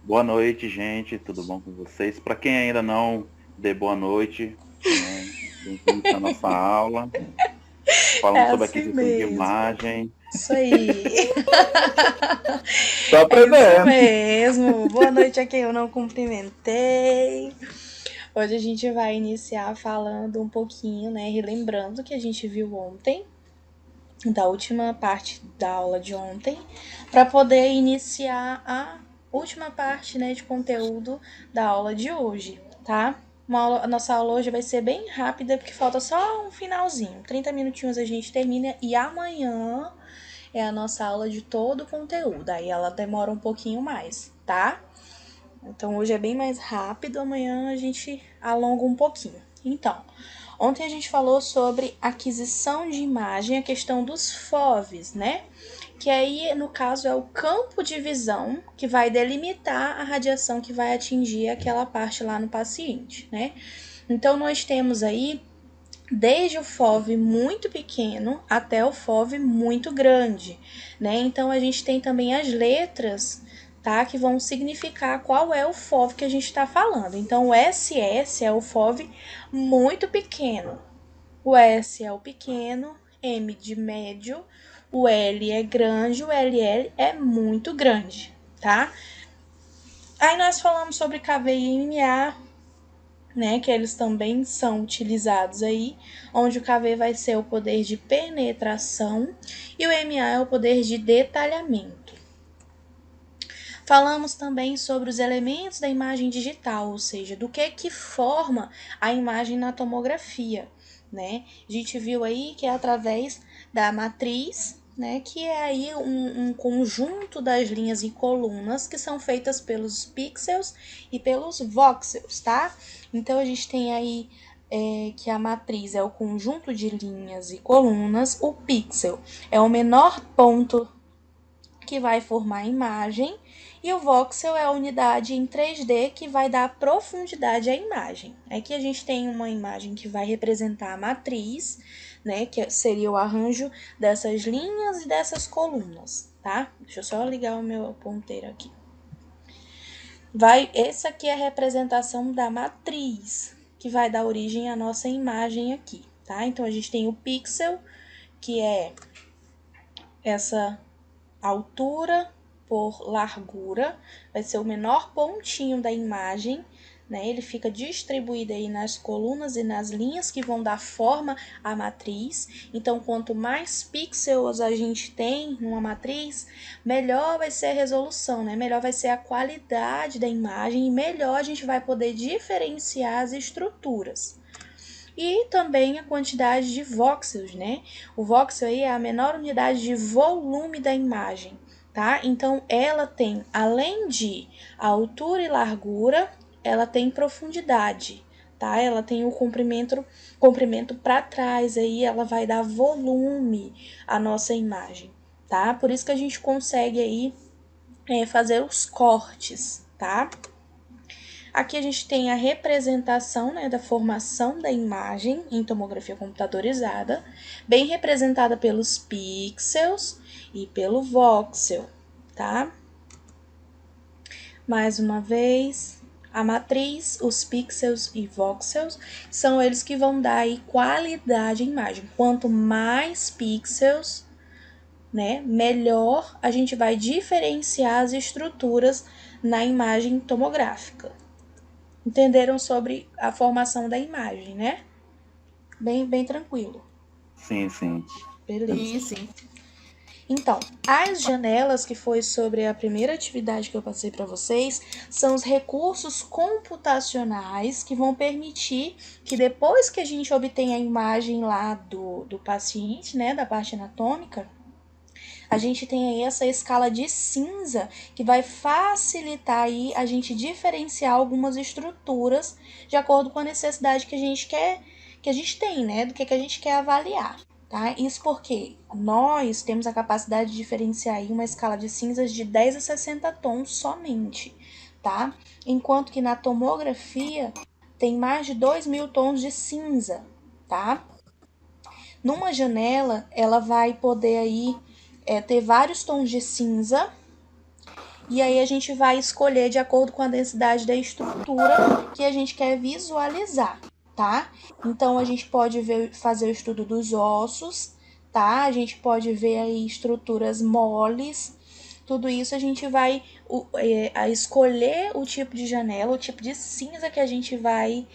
Boa noite, gente. Tudo bom com vocês? Para quem ainda não dê boa noite, né? Bem-vindos à nossa aula, É falando sobre assim aquisição de mesmo. imagem. Isso aí. Tô É isso aprendendo. mesmo. Boa noite a quem eu não cumprimentei. Hoje a gente vai iniciar falando um pouquinho, né? Relembrando o que a gente viu ontem, da última parte da aula de ontem, para poder iniciar a última parte, né, de conteúdo da aula de hoje, tá? A nossa aula hoje vai ser bem rápida, porque falta só um finalzinho. 30 minutinhos a gente termina e amanhã é a nossa aula de todo o conteúdo. Aí ela demora um pouquinho mais, tá? Então hoje é bem mais rápido, amanhã a gente alonga um pouquinho. Então, ontem a gente falou sobre aquisição de imagem, a questão dos FOVs, né? Que aí, no caso, é o campo de visão que vai delimitar a radiação que vai atingir aquela parte lá no paciente, né? Então, nós temos aí desde o FOV muito pequeno até o FOV muito grande, né? Então a gente tem também as letras, tá? Que vão significar qual é o FOV que a gente está falando. Então o SS é o FOV muito pequeno, o S é o pequeno, M de médio, o L é grande, o LL é muito grande, tá? Aí nós falamos sobre KV e MMA, né, que eles também são utilizados aí, onde o KV vai ser o poder de penetração e o MA é o poder de detalhamento. Falamos também sobre os elementos da imagem digital, ou seja, do que forma a imagem na tomografia, né? A gente viu aí que é através da matriz, né, que é aí um conjunto das linhas e colunas que são feitas pelos pixels e pelos voxels, tá? Então a gente tem aí que a matriz é o conjunto de linhas e colunas, o pixel é o menor ponto que vai formar a imagem, e o voxel é a unidade em 3D que vai dar profundidade à imagem. Aqui a gente tem uma imagem que vai representar a matriz, né, que seria o arranjo dessas linhas e dessas colunas, tá? Deixa eu só ligar o meu ponteiro aqui. Essa aqui é a representação da matriz, que vai dar origem à nossa imagem aqui, tá? Então a gente tem o pixel, que é essa altura por largura, vai ser o menor pontinho da imagem, né? Ele fica distribuído aí nas colunas e nas linhas que vão dar forma à matriz. Então, quanto mais pixels a gente tem numa matriz, melhor vai ser a resolução, né? Melhor vai ser a qualidade da imagem e melhor a gente vai poder diferenciar as estruturas. E também a quantidade de voxels, né? O voxel aí é a menor unidade de volume da imagem, tá? Então ela tem, além de altura e largura, ela tem profundidade, tá? Ela tem o comprimento para trás, aí ela vai dar volume à nossa imagem, tá? Por isso que a gente consegue aí fazer os cortes, tá? Aqui a gente tem a representação, né, da formação da imagem em tomografia computadorizada, bem representada pelos pixels e pelo voxel, tá? Mais uma vez, a matriz, os pixels e voxels são eles que vão dar aí qualidade à imagem. Quanto mais pixels, né, melhor a gente vai diferenciar as estruturas na imagem tomográfica. Entenderam sobre a formação da imagem, né? Bem tranquilo. Sim, sim. Beleza. Sim, sim. Então, as janelas, que foi sobre a primeira atividade que eu passei para vocês, são os recursos computacionais que vão permitir que depois que a gente obtenha a imagem lá do paciente, né, da parte anatômica, a gente tem aí essa escala de cinza que vai facilitar aí a gente diferenciar algumas estruturas de acordo com a necessidade que a gente tem, né? Do que a gente quer avaliar, tá? Isso porque nós temos a capacidade de diferenciar aí uma escala de cinzas de 10 a 60 tons somente, tá? Enquanto que na tomografia tem mais de 2.000 tons de cinza, tá? Numa janela, ela vai poder aí ter vários tons de cinza E aí a gente vai escolher de acordo com a densidade da estrutura que a gente quer visualizar, tá? Então a gente pode fazer o estudo dos ossos, tá? A gente pode ver aí estruturas moles. Tudo isso a gente vai escolher o tipo de janela, o tipo de cinza que a gente vai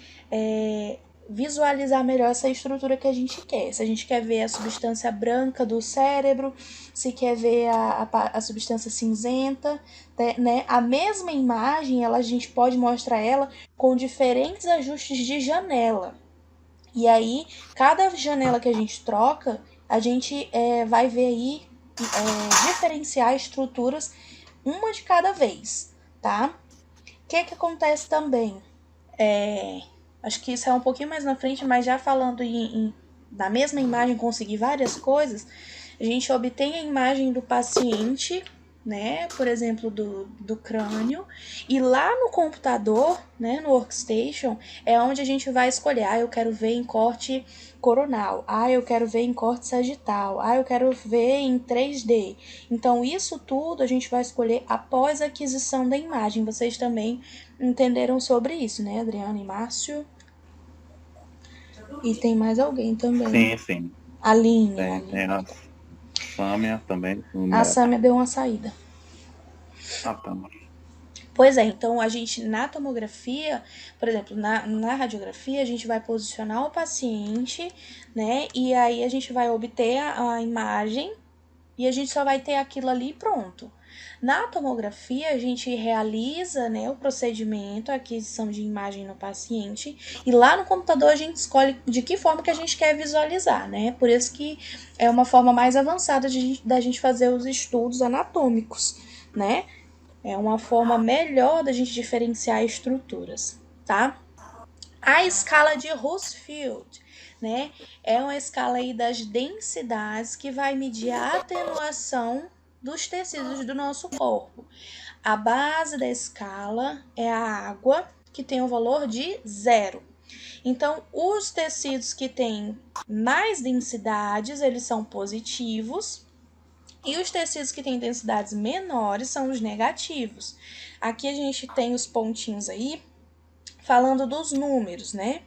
visualizar melhor essa estrutura que a gente quer. Se a gente quer ver a substância branca do cérebro, se quer ver a substância cinzenta, né? A mesma imagem, a gente pode mostrar ela com diferentes ajustes de janela. E aí, cada janela que a gente troca, a gente vai ver aí diferenciar estruturas uma de cada vez, tá? O que acontece também? Acho que isso é um pouquinho mais na frente, mas já falando na mesma imagem conseguir várias coisas, a gente obtém a imagem do paciente, né, por exemplo, do crânio, e lá no computador, né, no workstation, é onde a gente vai escolher, eu quero ver em corte coronal, eu quero ver em corte sagital, eu quero ver em 3D. Então, isso tudo a gente vai escolher após a aquisição da imagem. Vocês também entenderam sobre isso, né, Adriana e Márcio? E tem mais alguém também. Sim, sim. A Aline. Tem a Sâmia também. A Sâmia deu uma saída. Ah, tá. Pois é, então a gente na tomografia, por exemplo, na radiografia, a gente vai posicionar o paciente, né? E aí a gente vai obter a imagem e a gente só vai ter aquilo ali pronto. Na tomografia, a gente realiza, né, o procedimento, a aquisição de imagem no paciente, e lá no computador a gente escolhe de que forma que a gente quer visualizar, né? Por isso que é uma forma mais avançada da gente fazer os estudos anatômicos, né? É uma forma melhor da gente diferenciar estruturas, tá? A escala de Hounsfield, né? É uma escala aí das densidades que vai medir a atenuação dos tecidos do nosso corpo. A base da escala é a água, que tem um valor de 0. Então, os tecidos que têm mais densidades, eles são positivos, e os tecidos que têm densidades menores são os negativos. Aqui a gente tem os pontinhos aí falando dos números, né?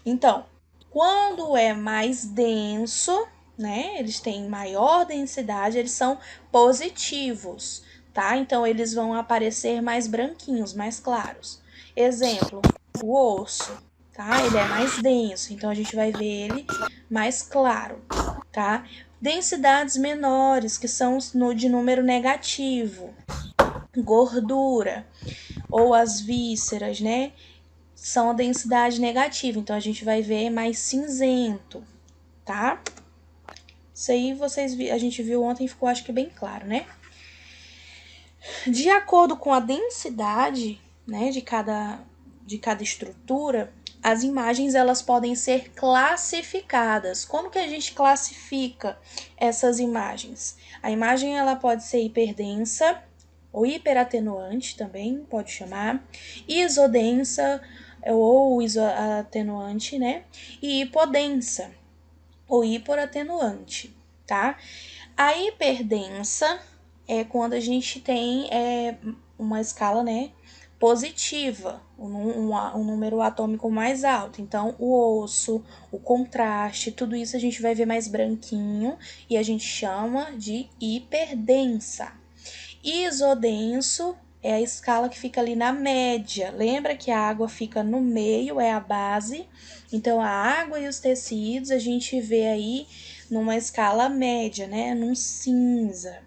Então, quando é mais denso, né? Eles têm maior densidade, eles são positivos, tá? Então eles vão aparecer mais branquinhos, mais claros. Exemplo, o osso, tá? Ele é mais denso, então a gente vai ver ele mais claro, tá? Densidades menores, que são de número negativo, gordura ou as vísceras, né? São a densidade negativa, então a gente vai ver mais cinzento, tá? Isso aí a gente viu ontem e ficou, acho que bem claro, né? De acordo com a densidade, né, de cada estrutura, as imagens elas podem ser classificadas. Como que a gente classifica essas imagens? A imagem ela pode ser hiperdensa ou hiperatenuante também, pode chamar, isodensa ou isoatenuante, né? E hipodensa ou hiporatenuante, tá? A hiperdensa é quando a gente tem uma escala, né, positiva, um número atômico mais alto. Então, o osso, o contraste, tudo isso a gente vai ver mais branquinho e a gente chama de hiperdensa. Isodenso é a escala que fica ali na média. Lembra que a água fica no meio, é a base. Então, a água e os tecidos a gente vê aí numa escala média, né? Num cinza.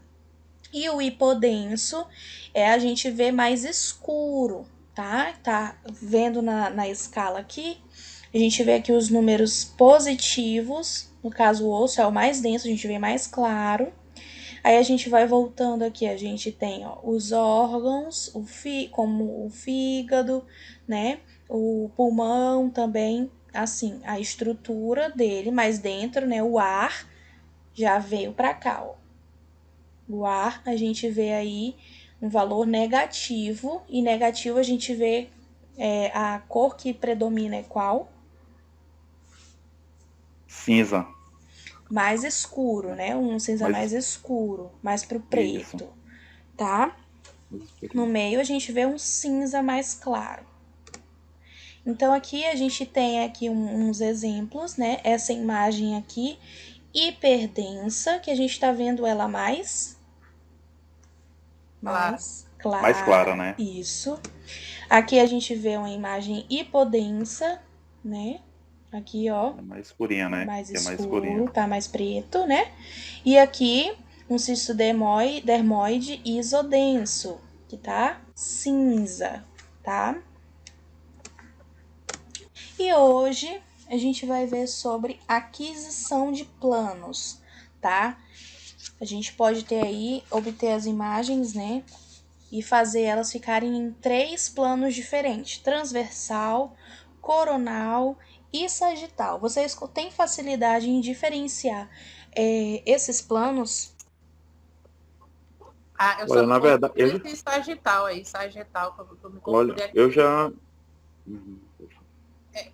E o hipodenso é a gente vê mais escuro, tá? Tá vendo na escala aqui? A gente vê aqui os números positivos. No caso, o osso é o mais denso, a gente vê mais claro. Aí a gente vai voltando aqui, a gente tem os órgãos, como o fígado, né? O pulmão também, assim, a estrutura dele, mas dentro, né? O ar já veio para cá, ó. O ar a gente vê aí um valor negativo, e negativo a gente vê a cor que predomina é qual? Cinza. Mais escuro, né? Um cinza Mas mais escuro, mais pro isso. preto, tá? No meio a gente vê um cinza mais claro. Então aqui a gente tem aqui uns exemplos, né? Essa imagem aqui, hiperdensa, que a gente tá vendo ela mais clara. Mais clara, né? Isso. Aqui a gente vê uma imagem hipodensa, né? Aqui, ó. É mais escurinha, né? Mais Que é mais escuro, escurinha. tá mais preto, né? E aqui um cisto dermoide isodenso, que tá cinza, tá? E hoje a gente vai ver sobre aquisição de planos, tá? A gente pode ter aí, obter as imagens, né? E fazer elas ficarem em 3 planos diferentes: transversal, coronal e sagital. Vocês têm facilidade em diferenciar esses planos? Eu Olha, só na não verdade, confundo esse sagital, que eu me olha, confundi aqui. eu já.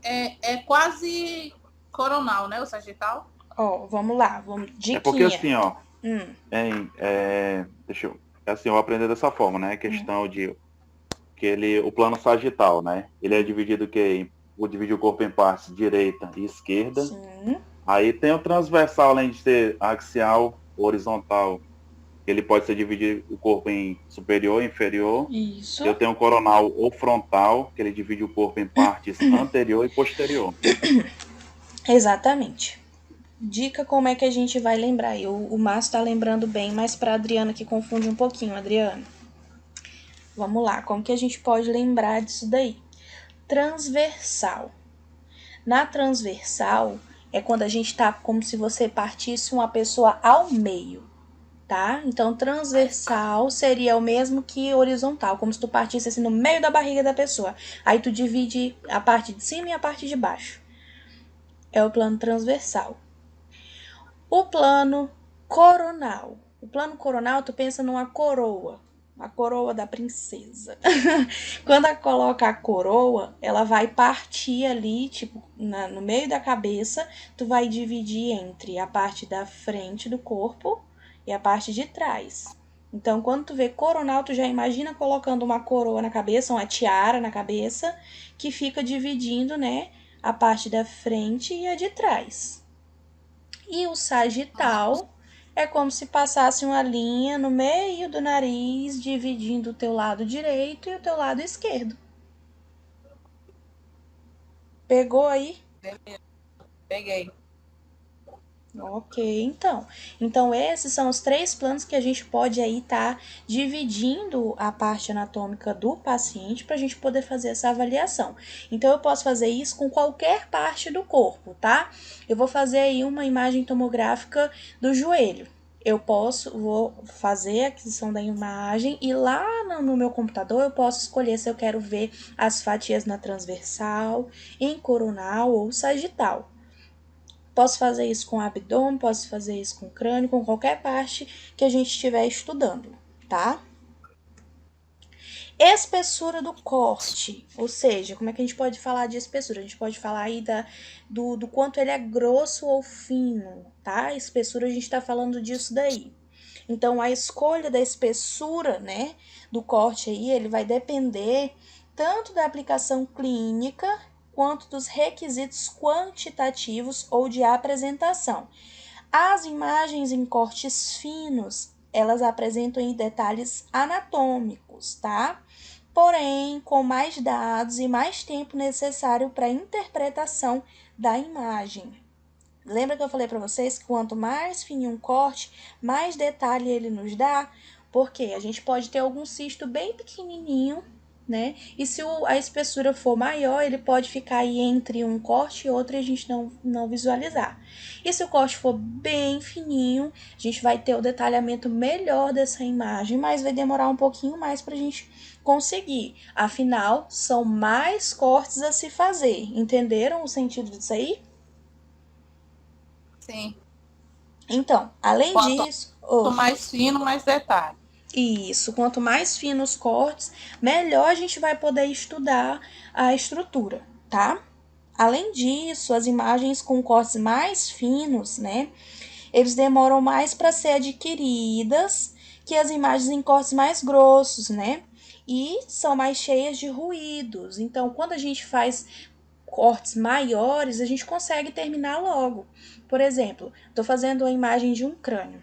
É quase coronal, né, o sagital? Ó, vamos lá, diquinha. É porque assim, ó, deixa eu. Assim, eu aprendi dessa forma, né? A questão de que o plano sagital, né? Ele é dividido vou dividir o corpo em partes direita e esquerda. Sim. Aí tem o transversal, além de ser axial, horizontal. Ele pode ser dividido o corpo em superior e inferior. Isso. Eu tenho o coronal ou frontal, que ele divide o corpo em partes anterior e posterior. Exatamente. Dica como é que a gente vai lembrar. O Márcio tá lembrando bem, mas pra Adriana que confunde um pouquinho, Adriana. Vamos lá, como que a gente pode lembrar disso daí? Transversal. Na transversal é quando a gente tá como se você partisse uma pessoa ao meio, tá? Então transversal seria o mesmo que horizontal, como se tu partisse assim no meio da barriga da pessoa. Aí tu divide a parte de cima e a parte de baixo. É o plano transversal. O plano coronal. O plano coronal, tu pensa numa coroa. A coroa da princesa. Quando ela coloca a coroa, ela vai partir ali, tipo, no meio da cabeça. Tu vai dividir entre a parte da frente do corpo e a parte de trás. Então, quando tu vê coronal, tu já imagina colocando uma coroa na cabeça, uma tiara na cabeça, que fica dividindo, né, a parte da frente e a de trás. E o sagital é como se passasse uma linha no meio do nariz, dividindo o teu lado direito e o teu lado esquerdo. Pegou aí? Peguei. Ok, então. Então, esses são os 3 planos que a gente pode aí estar dividindo a parte anatômica do paciente para a gente poder fazer essa avaliação. Então, eu posso fazer isso com qualquer parte do corpo, tá? Eu vou fazer aí uma imagem tomográfica do joelho. Vou fazer a aquisição da imagem e lá no meu computador eu posso escolher se eu quero ver as fatias na transversal, em coronal ou sagital. Posso fazer isso com o abdômen, posso fazer isso com o crânio, com qualquer parte que a gente estiver estudando, tá? Espessura do corte, ou seja, como é que a gente pode falar de espessura? A gente pode falar aí do quanto ele é grosso ou fino, tá? Espessura, a gente tá falando disso daí. Então, a escolha da espessura, né, do corte aí, ele vai depender tanto da aplicação clínica quanto dos requisitos quantitativos ou de apresentação. As imagens em cortes finos, elas apresentam em detalhes anatômicos, tá? Porém, com mais dados e mais tempo necessário para a interpretação da imagem. Lembra que eu falei para vocês que quanto mais fininho um corte, mais detalhe ele nos dá? Porque a gente pode ter algum cisto bem pequenininho, né? E se a espessura for maior, ele pode ficar aí entre um corte e outro e a gente não visualizar. E se o corte for bem fininho, a gente vai ter o detalhamento melhor dessa imagem, mas vai demorar um pouquinho mais para a gente conseguir. Afinal, são mais cortes a se fazer. Entenderam o sentido disso aí? Sim. Então, além disso... Quanto mais fino, mais detalhe. Isso, quanto mais finos os cortes, melhor a gente vai poder estudar a estrutura, tá? Além disso, as imagens com cortes mais finos, né? Eles demoram mais para ser adquiridas que as imagens em cortes mais grossos, né? E são mais cheias de ruídos. Então, quando a gente faz cortes maiores, a gente consegue terminar logo. Por exemplo, estou fazendo a imagem de um crânio.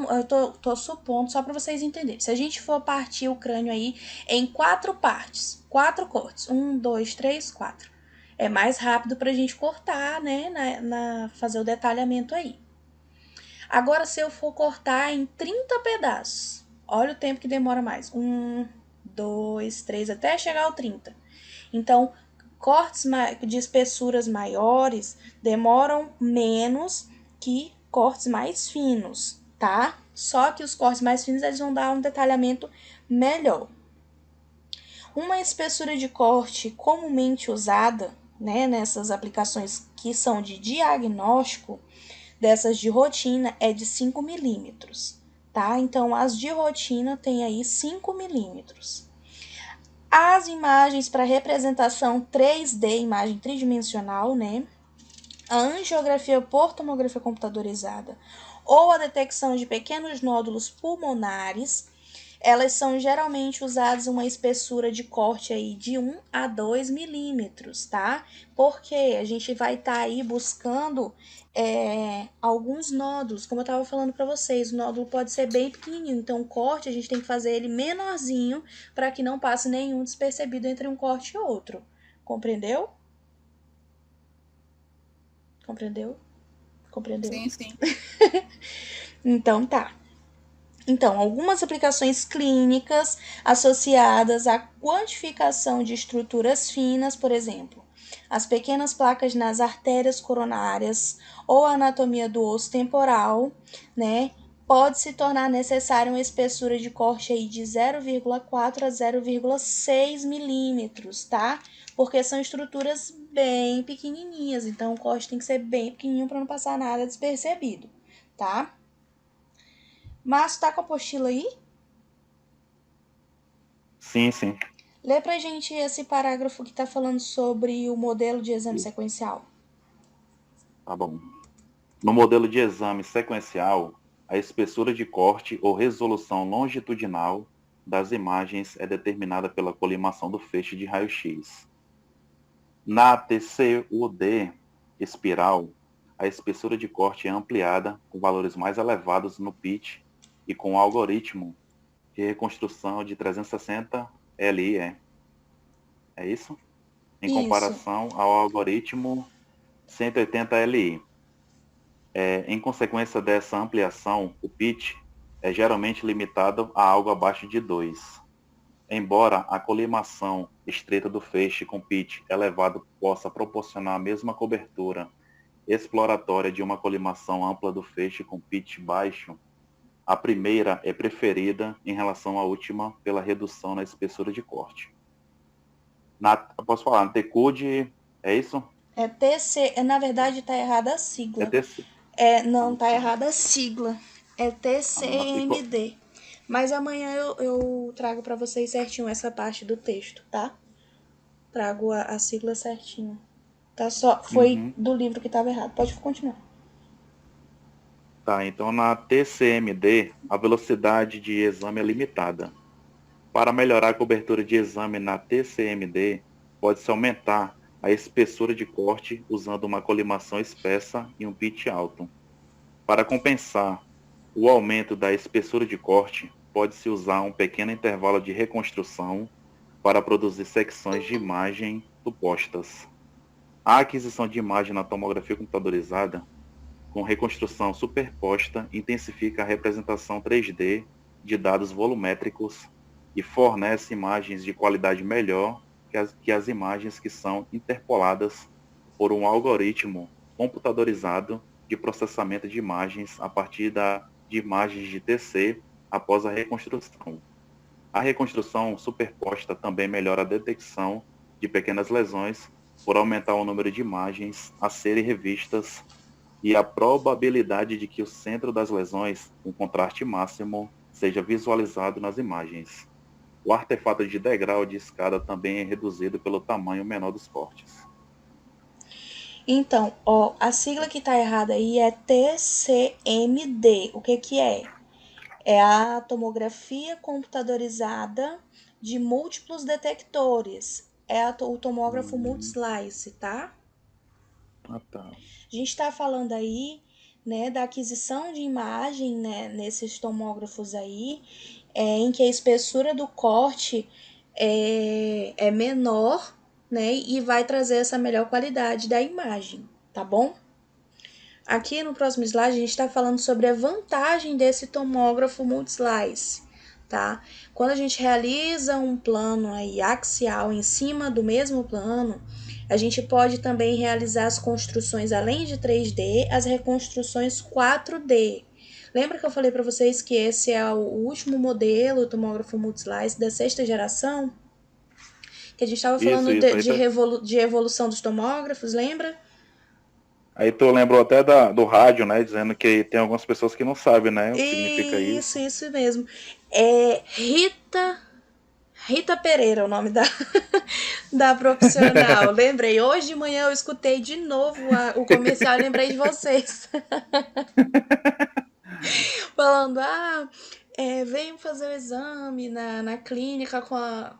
Eu tô supondo, só para vocês entenderem. Se a gente for partir o crânio aí em 4 partes, 4 cortes, 1, 2, 3, 4. É mais rápido para a gente cortar, né? Fazer o detalhamento aí. Agora, se eu for cortar em 30 pedaços, olha o tempo que demora mais. 1, 2, 3, até chegar ao 30. Então, cortes de espessuras maiores demoram menos que cortes mais finos, tá? Só que os cortes mais finos eles vão dar um detalhamento melhor. Uma espessura de corte comumente usada, né, nessas aplicações que são de diagnóstico, dessas de rotina, é de 5 milímetros, tá? Então, as de rotina tem aí 5 milímetros. As imagens para representação 3D, imagem tridimensional, né? A angiografia por tomografia computadorizada ou a detecção de pequenos nódulos pulmonares, elas são geralmente usadas uma espessura de corte aí de 1 a 2 milímetros, tá? Porque a gente vai estar aí buscando alguns nódulos, como eu estava falando para vocês, o nódulo pode ser bem pequenininho, então o corte a gente tem que fazer ele menorzinho para que não passe nenhum despercebido entre um corte e outro. Compreendeu? Compreendeu? Compreendeu? Sim. Então tá. Então, algumas aplicações clínicas associadas à quantificação de estruturas finas, por exemplo, as pequenas placas nas artérias coronárias ou a anatomia do osso temporal, né? Pode se tornar necessária uma espessura de corte aí de 0,4 a 0,6 milímetros, tá? Porque são estruturas bem pequenininhas, então o corte tem que ser bem pequenininho para não passar nada despercebido, tá? Márcio, tá com a apostila aí? Sim. Lê pra gente esse parágrafo que tá falando sobre o modelo de exame sequencial. Tá bom. No modelo de exame sequencial, a espessura de corte ou resolução longitudinal das imagens é determinada pela colimação do feixe de raio-x. Na TCUD espiral, a espessura de corte é ampliada com valores mais elevados no pitch e com o algoritmo de reconstrução de 360 LI. É isso? Em comparação ao algoritmo 180 LI. Em consequência dessa ampliação, o pitch é geralmente limitado a algo abaixo de 2. Embora a colimação estreita do feixe com pitch elevado possa proporcionar a mesma cobertura exploratória de uma colimação ampla do feixe com pitch baixo, a primeira é preferida em relação à última pela redução na espessura de corte. Eu posso falar, na TCUD, é isso? É TC, na verdade tá errada a sigla. É TC. Não, tá errada a sigla. É TCMD. Mas amanhã eu trago para vocês certinho essa parte do texto, tá? Trago a sigla certinho. Tá só, foi do livro que tava errado. Pode continuar. Tá, então na TCMD, a velocidade de exame é limitada. Para melhorar a cobertura de exame na TCMD, pode-se aumentar a espessura de corte usando uma colimação espessa e um pitch alto. Para compensar o aumento da espessura de corte, pode-se usar um pequeno intervalo de reconstrução para produzir secções de imagem supostas. A aquisição de imagem na tomografia computadorizada, com reconstrução superposta, intensifica a representação 3D de dados volumétricos e fornece imagens de qualidade melhor que as imagens que são interpoladas por um algoritmo computadorizado de processamento de imagens a partir de imagens de TC após a reconstrução. A reconstrução superposta também melhora a detecção de pequenas lesões por aumentar o número de imagens a serem revistas e a probabilidade de que o centro das lesões, com contraste máximo, seja visualizado nas imagens. O artefato de degrau de escada também é reduzido pelo tamanho menor dos cortes. Então, a sigla que tá errada aí é TCMD. O que que é? É a tomografia computadorizada de múltiplos detectores. É o tomógrafo Hum, multislice, tá? ah, tá. A gente está falando aí, né, da aquisição de imagem, né, nesses tomógrafos aí, em que a espessura do corte é menor, né, e vai trazer essa melhor qualidade da imagem, tá bom? Aqui no próximo slide a gente está falando sobre a vantagem desse tomógrafo multislice, tá? Quando a gente realiza um plano aí axial em cima do mesmo plano, a gente pode também realizar as construções além de 3D, as reconstruções 4D. Lembra que eu falei para vocês que esse é o último modelo, o tomógrafo multislice da sexta geração? Que a gente estava falando Isso. de evolução dos tomógrafos, lembra? Aí tu lembrou até do rádio, né? Dizendo que tem algumas pessoas que não sabem, né? O que significa isso. Isso mesmo. É Rita Pereira é o nome da profissional. Lembrei, hoje de manhã eu escutei de novo o comercial e lembrei de vocês. Falando, venho fazer o exame na clínica com a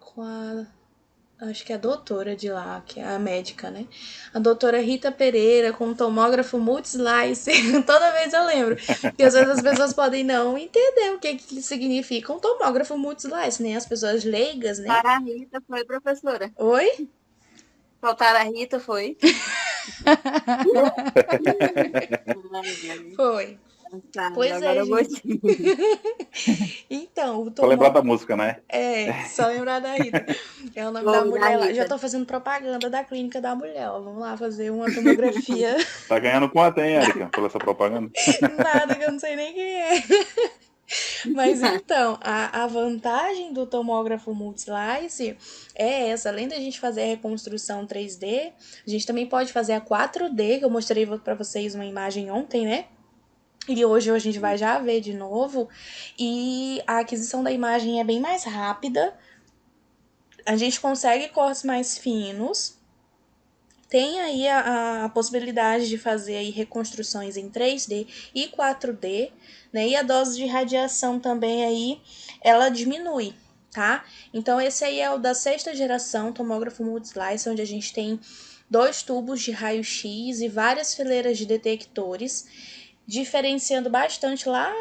acho que é a doutora de lá, que é a médica, né? A doutora Rita Pereira, com um tomógrafo multislice. Toda vez eu lembro. Que às vezes as pessoas podem não entender o que significa um tomógrafo multislice, né? As pessoas leigas, né? Para a Rita foi, professora. Oi? Faltar a Rita foi. Foi. Tá, Pois agora é, eu gente. gostei. Então, o Só lembrar da tomógrafo. música, né? Só lembrar da Rita. É o nome da Foi da mulher lá. Já Rita. tô fazendo propaganda da clínica da mulher. Ó. Vamos lá fazer uma tomografia. Tá ganhando quanto, hein, Érica? Pela essa propaganda? Nada, que eu não sei nem quem é. Mas então, a vantagem do tomógrafo multislice é essa. Além da gente fazer a reconstrução 3D, a gente também pode fazer a 4D, que eu mostrei para vocês uma imagem ontem, né? E hoje a gente vai já ver de novo. E a aquisição da imagem é bem mais rápida. A gente consegue cortes mais finos. Tem aí a possibilidade de fazer aí reconstruções em 3D e 4D, né? E a dose de radiação também aí, ela diminui, tá? Então esse aí é o da sexta geração, tomógrafo multislice, onde a gente tem 2 tubos de raio-x e várias fileiras de detectores, diferenciando bastante lá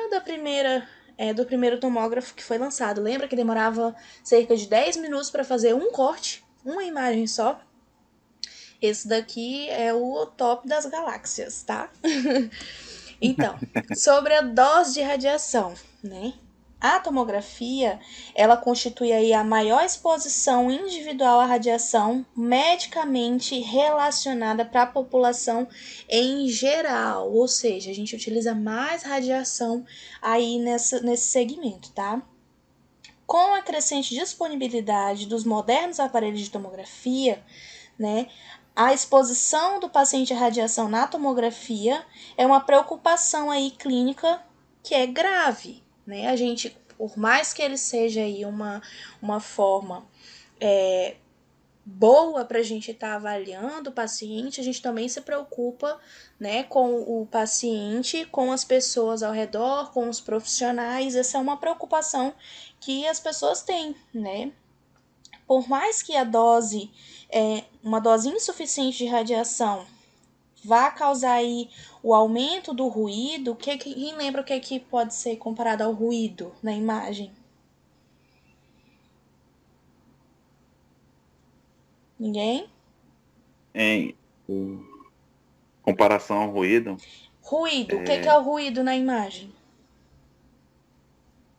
do primeiro tomógrafo que foi lançado. Lembra que demorava cerca de 10 minutos para fazer um corte, uma imagem só? Esse daqui é o top das galáxias, tá? Então, sobre a dose de radiação, né? A tomografia, ela constitui aí a maior exposição individual à radiação medicamente relacionada para a população em geral, ou seja, a gente utiliza mais radiação aí nesse segmento, tá? Com a crescente disponibilidade dos modernos aparelhos de tomografia, né, a exposição do paciente à radiação na tomografia é uma preocupação aí clínica que é grave, né? A gente, por mais que ele seja aí uma forma boa para a gente estar avaliando o paciente, a gente também se preocupa, né, com o paciente, com as pessoas ao redor, com os profissionais. Essa é uma preocupação que as pessoas têm, né? Por mais que a dose, uma dose insuficiente de radiação, vá causar aí o aumento do ruído, quem lembra o que pode ser comparado ao ruído na imagem? Ninguém? Em comparação ao ruído, Ruído, o que é o ruído na imagem?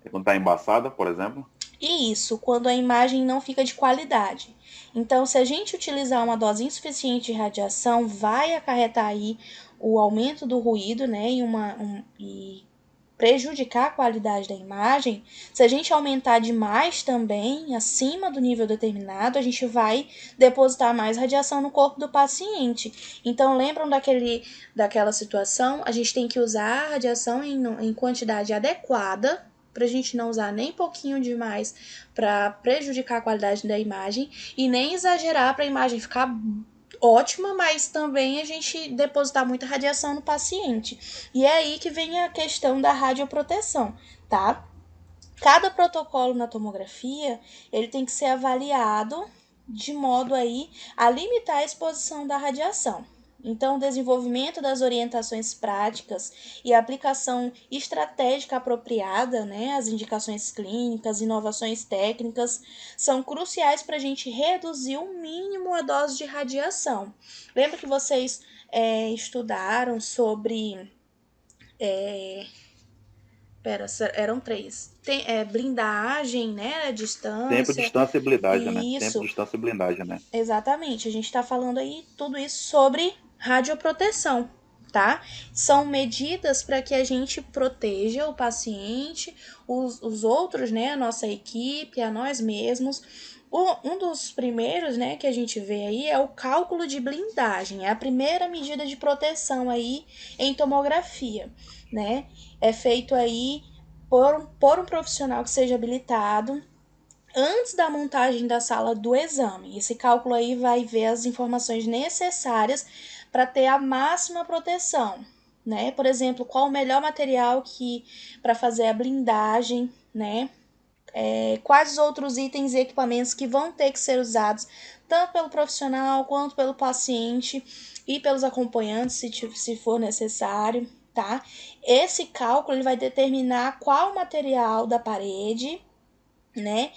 é quando tá embaçada, por exemplo. E isso, quando a imagem não fica de qualidade. Então, se a gente utilizar uma dose insuficiente de radiação, vai acarretar aí o aumento do ruído, né, e prejudicar a qualidade da imagem. Se a gente aumentar demais também, acima do nível determinado, a gente vai depositar mais radiação no corpo do paciente. Então, lembram daquela situação? A gente tem que usar a radiação em quantidade adequada, para a gente não usar nem pouquinho demais para prejudicar a qualidade da imagem e nem exagerar para a imagem ficar ótima, mas também a gente depositar muita radiação no paciente. E é aí que vem a questão da radioproteção, tá? Cada protocolo na tomografia, ele tem que ser avaliado de modo aí a limitar a exposição da radiação. Então, o desenvolvimento das orientações práticas e a aplicação estratégica apropriada, né, as indicações clínicas, inovações técnicas, são cruciais para a gente reduzir o mínimo a dose de radiação. Lembra que vocês estudaram sobre... eram 3. Blindagem, né, Tempo, distância... distância e blindagem, né? Tempo, Isso, distância e blindagem, né? exatamente. A gente está falando aí tudo isso sobre radioproteção, tá? São medidas para que a gente proteja o paciente, os outros, né? A nossa equipe, a nós mesmos. Um dos primeiros, né, que a gente vê aí é o cálculo de blindagem. É a primeira medida de proteção aí em tomografia, né? É feito aí por um profissional que seja habilitado antes da montagem da sala do exame. Esse cálculo aí vai ver as informações necessárias para ter a máxima proteção, né? Por exemplo, qual o melhor material para fazer a blindagem, né? Quais os outros itens e equipamentos que vão ter que ser usados tanto pelo profissional quanto pelo paciente e pelos acompanhantes, se for necessário, tá? Esse cálculo ele vai determinar qual material da parede, né?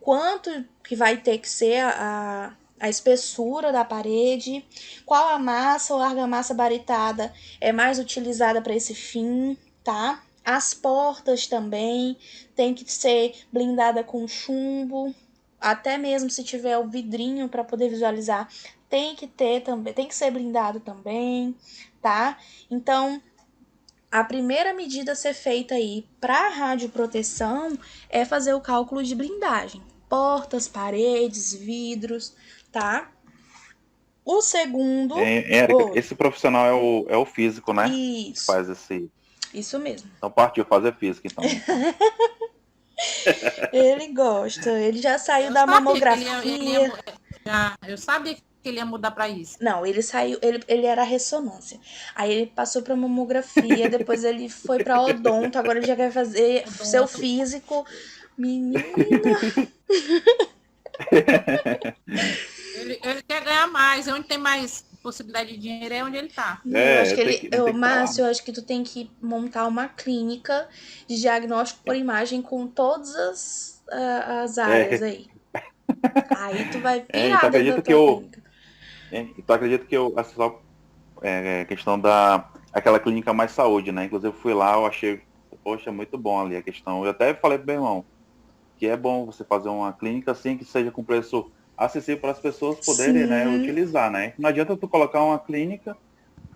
Quanto que vai ter que ser a espessura da parede, qual a massa ou argamassa baritada é mais utilizada para esse fim, tá? As portas também tem que ser blindada com chumbo, até mesmo se tiver o vidrinho para poder visualizar, tem que ter também, tem que ser blindado também, tá? Então, a primeira medida a ser feita aí para radioproteção é fazer o cálculo de blindagem. Portas, paredes, vidros, tá? O segundo... Érica, esse profissional é o físico, né? Que Isso, faz esse... isso mesmo. Então partiu fazer física, então. Ele gosta, ele já saiu Eu da sabia mamografia. eu sabia que ele ia mudar para isso. Não, ele saiu, ele era ressonância. Aí ele passou pra mamografia, depois ele foi pra odonto, agora ele já quer fazer seu físico. Menina, Ele quer ganhar mais. Onde tem mais possibilidade de dinheiro é onde ele tá. eu acho que tem que tá lá. Márcio, eu acho que tu tem que montar uma clínica de diagnóstico por imagem com todas as áreas aí. Aí tu vai Então pirar dentro da tua clínica. Então acredito que essa só questão aquela clínica Mais Saúde, né? Inclusive eu fui lá, eu achei, poxa, muito bom ali a questão. Eu até falei pro meu irmão que é bom você fazer uma clínica assim que seja com preço acessível para as pessoas poderem, né, utilizar, né? Não adianta tu colocar uma clínica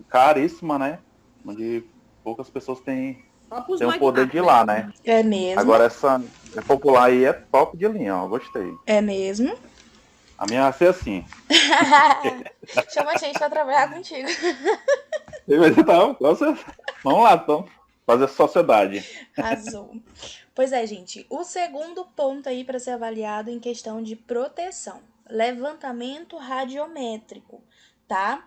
caríssima, né? Onde poucas pessoas têm o poder de ir lá, né? É mesmo? Agora essa popular aí é top de linha, ó, gostei. É mesmo? A minha vai ser assim. Chama a gente pra trabalhar contigo. Então, vamos lá, então. Fazer sociedade. Arrasou. Pois é, gente. O segundo ponto aí para ser avaliado em questão de proteção. Levantamento radiométrico, tá?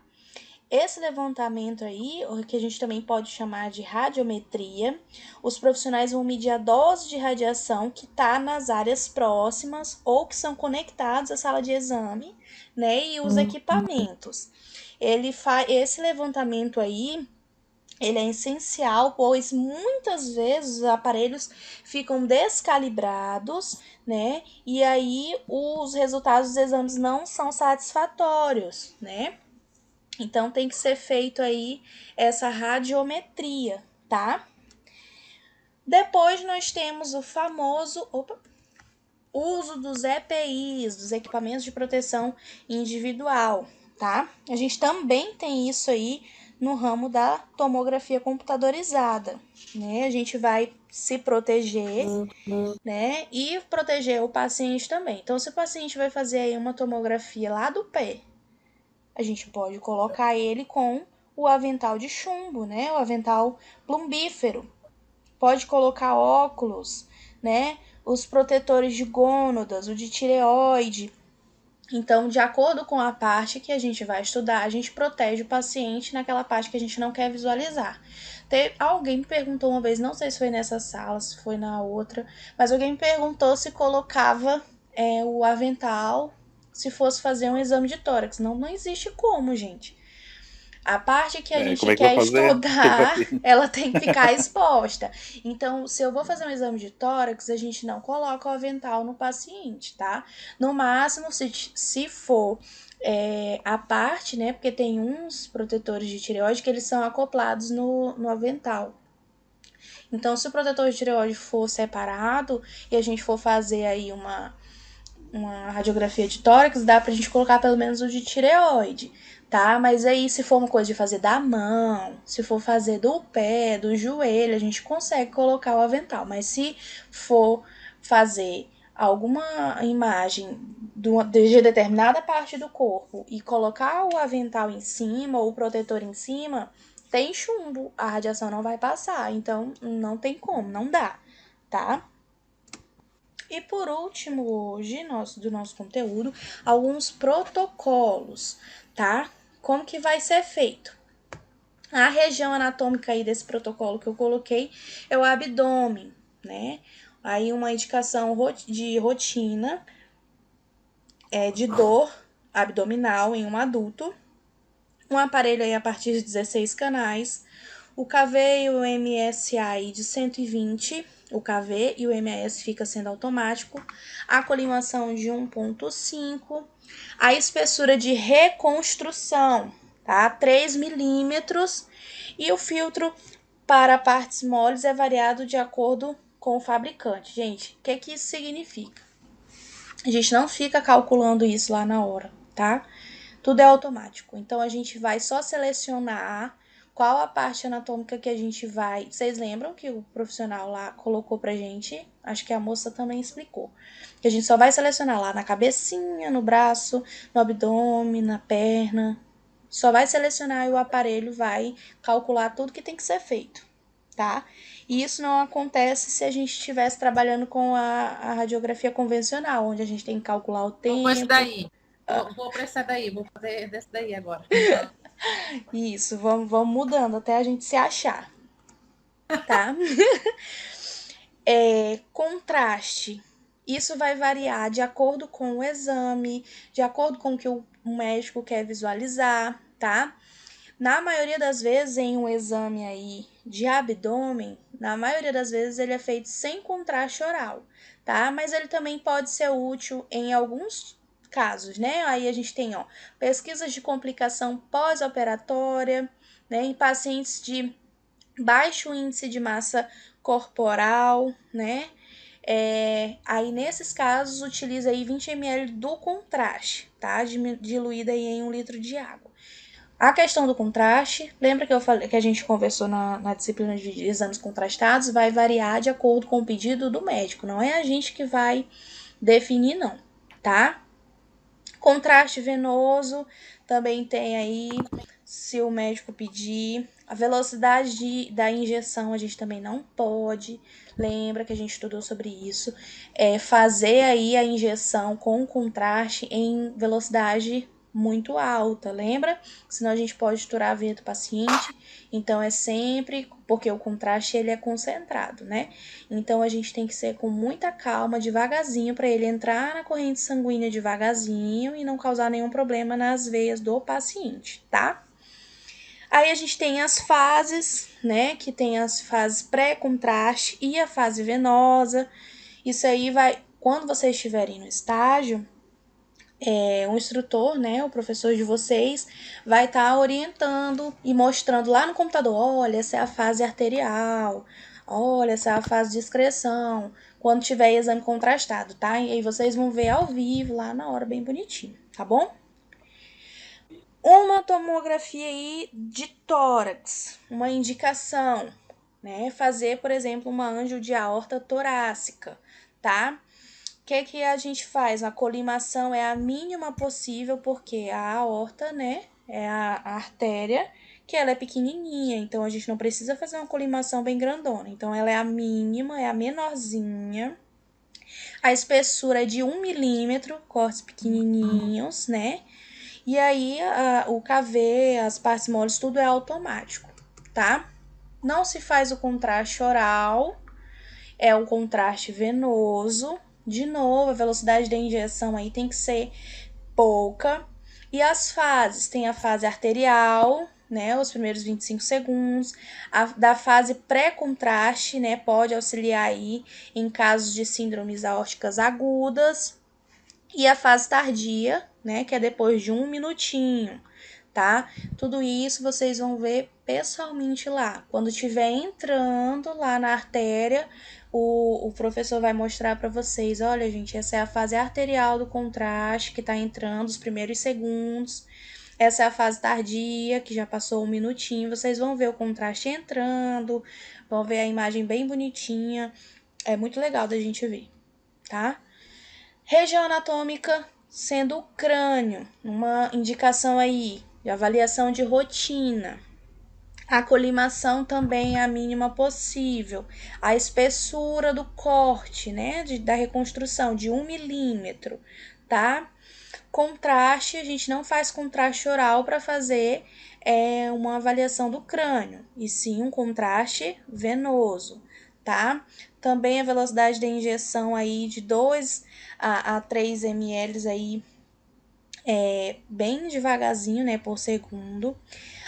Esse levantamento aí, o que a gente também pode chamar de radiometria, os profissionais vão medir a dose de radiação que está nas áreas próximas ou que são conectados à sala de exame, né? E os equipamentos. Esse levantamento aí, ele é essencial, pois muitas vezes os aparelhos ficam descalibrados, né? E aí os resultados dos exames não são satisfatórios, né? Então tem que ser feito aí essa radiometria, tá? Depois nós temos o famoso uso dos EPIs, dos equipamentos de proteção individual, tá? A gente também tem isso aí no ramo da tomografia computadorizada, né? A gente vai se proteger, né? E proteger o paciente também. Então, se o paciente vai fazer aí uma tomografia lá do pé, a gente pode colocar ele com o avental de chumbo, né? O avental plumbífero. Pode colocar óculos, né? Os protetores de gônadas, o de tireoide. Então, de acordo com a parte que a gente vai estudar, a gente protege o paciente naquela parte que a gente não quer visualizar. Alguém me perguntou uma vez, não sei se foi nessa sala, se foi na outra, mas alguém me perguntou se colocava o avental se fosse fazer um exame de tórax. Não existe como, gente. A parte que a gente Como é que vai quer fazer? estudar, ela tem que ficar exposta. Então, se eu vou fazer um exame de tórax, a gente não coloca o avental no paciente, tá? No máximo, se for a parte, né? Porque tem uns protetores de tireoide que eles são acoplados no avental. Então, se o protetor de tireoide for separado e a gente for fazer aí uma radiografia de tórax, dá pra gente colocar pelo menos o de tireoide, tá? Mas aí, se for uma coisa de fazer da mão, se for fazer do pé, do joelho, a gente consegue colocar o avental. Mas se for fazer alguma imagem de determinada parte do corpo e colocar o avental em cima ou o protetor em cima, tem chumbo, a radiação não vai passar. Então, não tem como, não dá, tá? E por último, hoje, do nosso conteúdo, alguns protocolos, tá? Como que vai ser feito? A região anatômica aí desse protocolo que eu coloquei é o abdômen, né? Aí uma indicação de rotina de dor abdominal em um adulto, um aparelho aí a partir de 16 canais, o KV e o MSA de 120, o KV e o MS fica sendo automático, a colimação de 1.5, a espessura de reconstrução, tá? 3 milímetros, e o filtro para partes moles é variado de acordo com o fabricante. Gente, o que isso significa? A gente não fica calculando isso lá na hora, tá? Tudo é automático. Então, a gente vai só selecionar qual a parte anatômica que a gente vai... Vocês lembram que o profissional lá colocou pra gente? Acho que a moça também explicou. Que a gente só vai selecionar lá na cabecinha, no braço, no abdômen, na perna. Só vai selecionar e o aparelho vai calcular tudo que tem que ser feito, tá? E isso não acontece se a gente estivesse trabalhando com a radiografia convencional, onde a gente tem que calcular o tempo. Vou com esse daí. Vou pra esse daí, vou fazer desse daí agora. Isso, vamos mudando até a gente se achar, tá? Contraste. Isso vai variar de acordo com o exame, de acordo com o que o médico quer visualizar, tá? Na maioria das vezes, em um exame aí de abdômen, na maioria das vezes ele é feito sem contraste oral, tá? Mas ele também pode ser útil em alguns casos, né? Aí a gente tem, pesquisas de complicação pós-operatória, né? Em pacientes de baixo índice de massa corporal, né? Aí nesses casos utiliza aí 20 ml do contraste, tá? Diluída aí em 1 litro de água. A questão do contraste, lembra que eu falei que a gente conversou na disciplina de exames contrastados, vai variar de acordo com o pedido do médico, não é a gente que vai definir não, tá? Contraste venoso também tem aí, se o médico pedir. A velocidade da injeção a gente também não pode. Lembra que a gente estudou sobre isso. Fazer aí a injeção com contraste em velocidade muito alta, lembra? Senão a gente pode estourar a veia do paciente. Então é sempre, porque o contraste ele é concentrado, né? Então a gente tem que ser com muita calma, devagarzinho, para ele entrar na corrente sanguínea devagarzinho e não causar nenhum problema nas veias do paciente, tá? Aí a gente tem as fases, né? Que tem as fases pré-contraste e a fase venosa. Isso aí vai, quando vocês estiverem no estágio, o instrutor, né, o professor de vocês, vai estar orientando e mostrando lá no computador, olha, essa é a fase arterial, olha, essa é a fase de excreção, quando tiver exame contrastado, tá? E aí vocês vão ver ao vivo lá na hora, bem bonitinho, tá bom? Uma tomografia aí de tórax, uma indicação, né? Fazer, por exemplo, uma ângioplastia de aorta torácica, tá? O que a gente faz? A colimação é a mínima possível, porque a aorta, né, é a artéria, que ela é pequenininha, então a gente não precisa fazer uma colimação bem grandona. Então ela é a mínima, é a menorzinha. A espessura é de 1 milímetro, cortes pequenininhos, né? E aí o KV, as partes moles, tudo é automático, tá? Não se faz o contraste oral, é o contraste venoso. De novo, a velocidade da injeção aí tem que ser pouca. E as fases, tem a fase arterial, né, os primeiros 25 segundos, da fase pré-contraste, né, pode auxiliar aí em casos de síndromes aórticas agudas, e a fase tardia, né, que é depois de 1 minutinho, tá? Tudo isso vocês vão ver pessoalmente lá. Quando estiver entrando lá na artéria, o professor vai mostrar para vocês, olha, gente, essa é a fase arterial do contraste que está entrando, os primeiros segundos. Essa é a fase tardia, que já passou 1 minutinho. Vocês vão ver o contraste entrando, vão ver a imagem bem bonitinha. É muito legal da gente ver, tá? Região anatômica sendo o crânio, uma indicação aí de avaliação de rotina. A colimação também é a mínima possível. A espessura do corte, né, da reconstrução de 1 milímetro, tá? Contraste, a gente não faz contraste oral para fazer uma avaliação do crânio, e sim um contraste venoso, tá? Também a velocidade da injeção aí de 2 a 3 ml aí, bem devagarzinho, né, por segundo.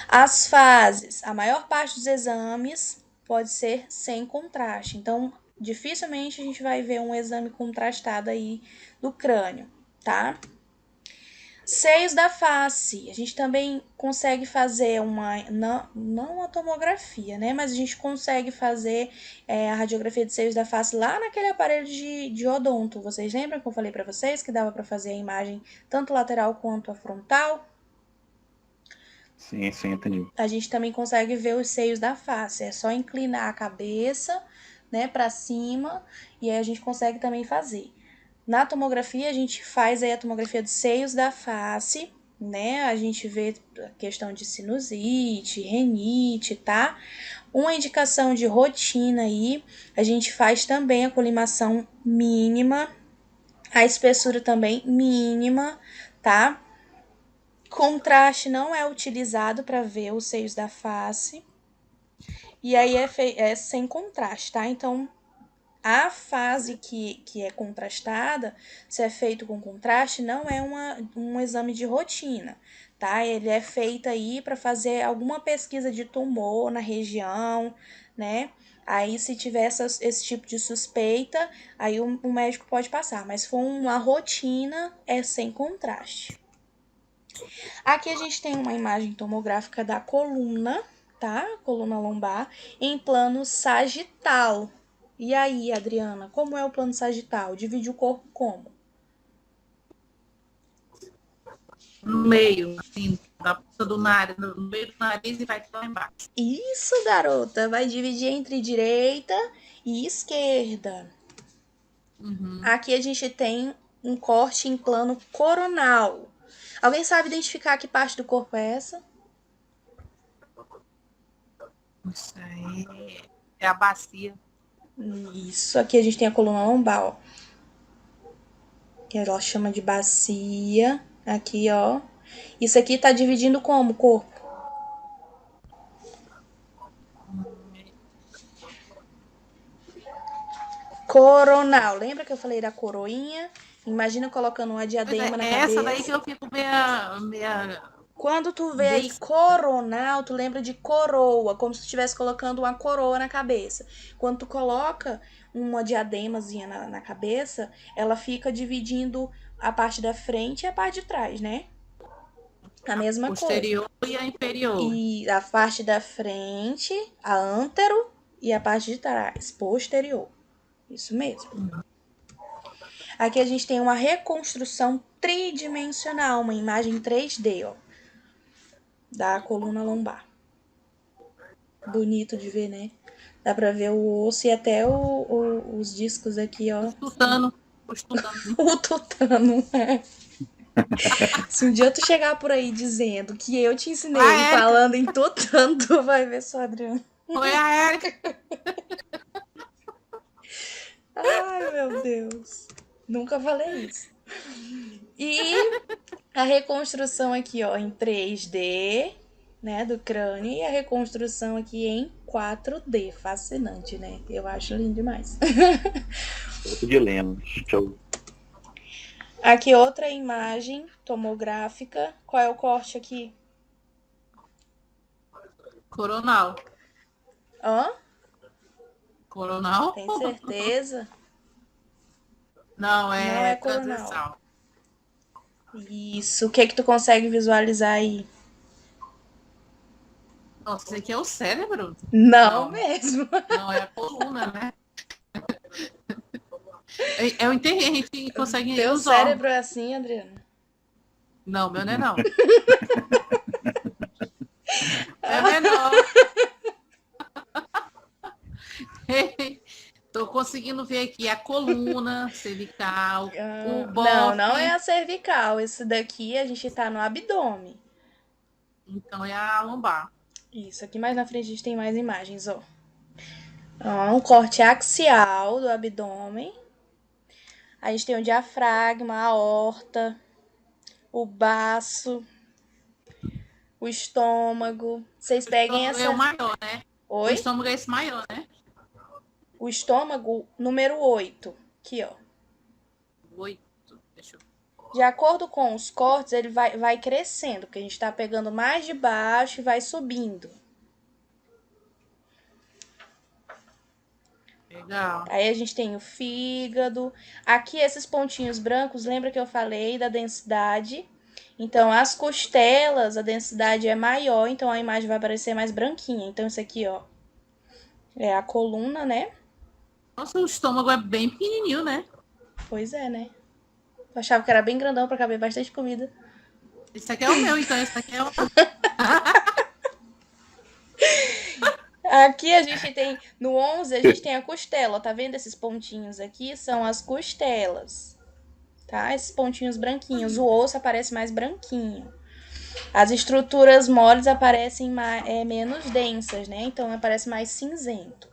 As fases, a maior parte dos exames pode ser sem contraste, então dificilmente a gente vai ver um exame contrastado aí do crânio, tá? Seios da face, a gente também consegue fazer não uma tomografia, né? Mas a gente consegue fazer a radiografia de seios da face lá naquele aparelho de odonto. Vocês lembram que eu falei para vocês que dava para fazer a imagem tanto lateral quanto a frontal? Sim, entendi. A gente também consegue ver os seios da face, é só inclinar a cabeça, né, para cima, e aí a gente consegue também fazer. Na tomografia, a gente faz aí a tomografia dos seios da face, né? A gente vê a questão de sinusite, renite, tá? Uma indicação de rotina aí, a gente faz também a colimação mínima, a espessura também mínima, tá? Contraste não é utilizado para ver os seios da face, e aí é sem contraste, tá? Então, a fase que é contrastada, se é feito com contraste, não é um exame de rotina, tá? Ele é feito aí para fazer alguma pesquisa de tumor na região, né? Aí, se tiver esse tipo de suspeita, aí o médico pode passar. Mas se for uma rotina, é sem contraste. Aqui a gente tem uma imagem tomográfica da coluna, tá? Coluna lombar, em plano sagital. E aí, Adriana, como é o plano sagital? Divide o corpo como? No meio, assim, da ponta do nariz, no meio do nariz e vai lá embaixo. Isso, garota. Vai dividir entre direita e esquerda. Uhum. Aqui a gente tem um corte em plano coronal. Alguém sabe identificar que parte do corpo é essa? Isso aí é a bacia. Isso, aqui a gente tem a coluna lombar, ó. Que ela chama de bacia. Aqui, ó. Isso aqui tá dividindo como o corpo? Coronal. Lembra que eu falei da coroinha? Imagina colocando uma diadema na cabeça. Essa daí que eu fico meia... Quando tu vê aí coronal, tu lembra de coroa, como se tu estivesse colocando uma coroa na cabeça. Quando tu coloca uma diademazinha na cabeça, ela fica dividindo a parte da frente e a parte de trás, né? A mesma coisa. Posterior e a inferior. E a parte da frente, a antero, e a parte de trás, posterior. Isso mesmo. Aqui a gente tem uma reconstrução tridimensional, uma imagem 3D, ó, da coluna lombar. Bonito de ver, né? Dá pra ver o osso e até os discos aqui, ó. O tutano. Se um dia tu chegar por aí dizendo que eu te ensinei falando em tutano, tu vai ver só, Adriana. Foi a Érica. Ai, meu Deus. Nunca falei isso. E a reconstrução aqui, ó, em 3D, né, do crânio, e a reconstrução aqui em 4D. Fascinante, né? Eu acho lindo demais. Foto de Leno. Show. Aqui outra imagem tomográfica. Qual é o corte aqui? Coronal. Hã? Coronal? Tem certeza? Não, Não é é coronal. transversal. Isso. O que tu consegue visualizar aí? Nossa, esse aqui é o cérebro? Não, Não. mesmo. Não, é a coluna, né? Eu entendi, a gente consegue Teu os cérebro órgãos. é assim, Adriana? Não, meu não é não. É menor. Tô conseguindo ver aqui a coluna cervical, o Não, bofe. não é a cervical. Esse daqui a gente tá no abdômen. Então é a lombar. Isso, aqui mais na frente a gente tem mais imagens, ó. Ó, um corte axial do abdômen. A gente tem o diafragma, a aorta, o baço, o estômago. Vocês peguem É o essa. maior, né? O Oi? estômago é esse maior, né? O estômago, número 8. Aqui, ó. 8. Deixa eu... De acordo com os cortes, ele vai crescendo, porque a gente tá pegando mais de baixo e vai subindo. Legal. Aí a gente tem o fígado. Aqui, esses pontinhos brancos, lembra que eu falei da densidade? Então, as costelas, a densidade é maior, então a imagem vai parecer mais branquinha. Então, isso aqui, ó, é a coluna, né? Nossa, o estômago é bem pequenininho, né? Pois é, né? Eu achava que era bem grandão pra caber bastante comida. Esse aqui é o meu, então. Esse aqui é o... Aqui a gente tem, no 11, a gente tem a costela. Tá vendo esses pontinhos aqui? São as costelas, tá? Esses pontinhos branquinhos. O osso aparece mais branquinho. As estruturas moles aparecem menos densas, né? Então aparece mais cinzento,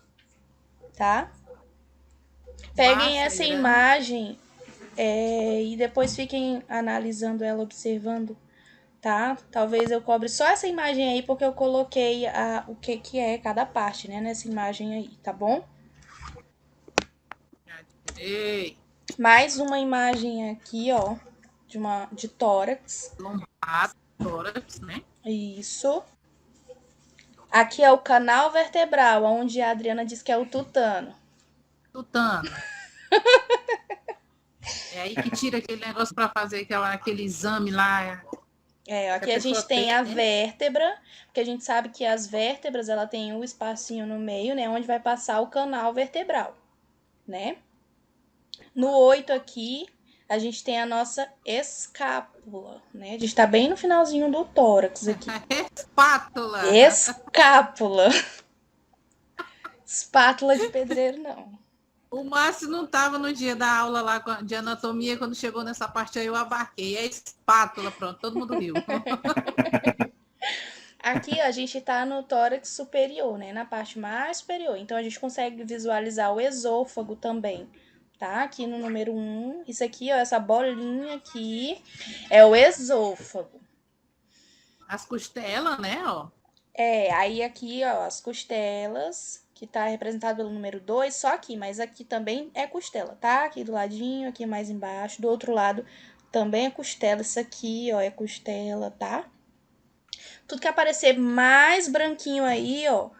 tá? Peguem essa imagem e depois fiquem analisando ela, observando, tá? Talvez eu cobre só essa imagem aí, porque eu coloquei o que é cada parte, né? Nessa imagem aí, tá bom? Ei. Mais uma imagem aqui, ó, de tórax. Lombar, tórax, né? Isso. Aqui é o canal vertebral, onde a Adriana diz que é o tutano. Tutano. É aí que tira aquele negócio para fazer aquele exame lá. Aqui a gente tem a vértebra, porque a gente sabe que as vértebras, ela tem um espacinho no meio, né, onde vai passar o canal vertebral, né? No 8 aqui, a gente tem a nossa escápula, né? A gente tá bem no finalzinho do tórax aqui. Espátula. Escápula. Espátula de pedreiro, não. O Márcio não estava no dia da aula lá de anatomia, quando chegou nessa parte aí eu abarquei. É espátula, pronto, todo mundo riu. Aqui ó, a gente tá no tórax superior, né? Na parte mais superior. Então a gente consegue visualizar o esôfago também, tá? Aqui no número 1. Isso aqui, ó, essa bolinha aqui é o esôfago. As costelas, né, ó. Aí aqui, ó, as costelas, que tá representado pelo número 2, só aqui, mas aqui também é costela, tá? Aqui do ladinho, aqui mais embaixo, do outro lado também é costela, isso aqui, ó, é costela, tá? Tudo que aparecer mais branquinho aí, ó,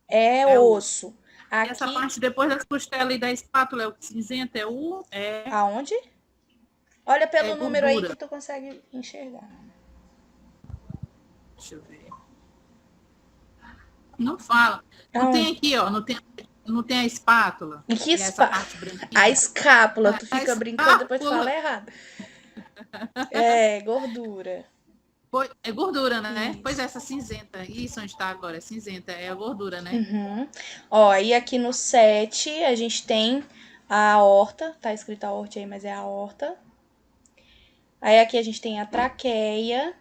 é osso. Aqui... Essa parte depois das costelas e da espátula, é o cinzento, Aonde? Olha pelo número gordura. aí que tu consegue enxergar. Deixa eu ver. Não fala. Não tem aqui, ó. Não tem a espátula. E que espátula? A escápula. Tu fica brincando, depois tu fala errado. É, gordura. É gordura, né? Isso. Pois é, essa cinzenta. Isso onde tá agora, é cinzenta. É a gordura, né? Uhum. Ó, e aqui no 7 a gente tem a aorta. Tá escrito aorta aí, mas é a aorta. Aí aqui a gente tem a traqueia.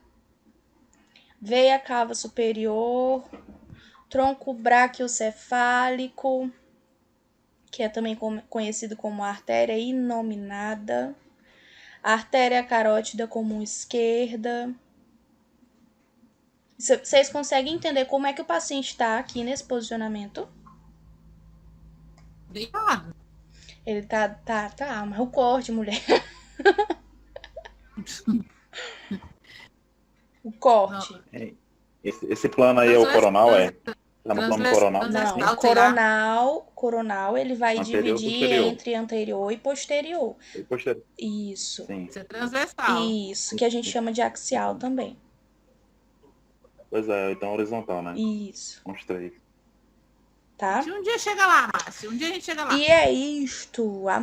Veia cava superior. Tronco braquiocefálico. que é também conhecido como artéria inominada, artéria carótida comum esquerda. Vocês conseguem entender como é que o paciente está aqui nesse posicionamento? Deitado. Ele tá, mas o corte, mulher. O corte. Esse plano aí é o coronal, é? Tá no plano coronal? Não, o coronal ele vai Anterior, dividir posterior. entre anterior e posterior. E posterior. Isso. Sim. Isso é transversal. Isso, que a gente chama de axial também. Pois é, então horizontal, né? Isso, Uns três. tá? Se um dia chega lá, Márcio, um dia a gente chega lá. E é isto.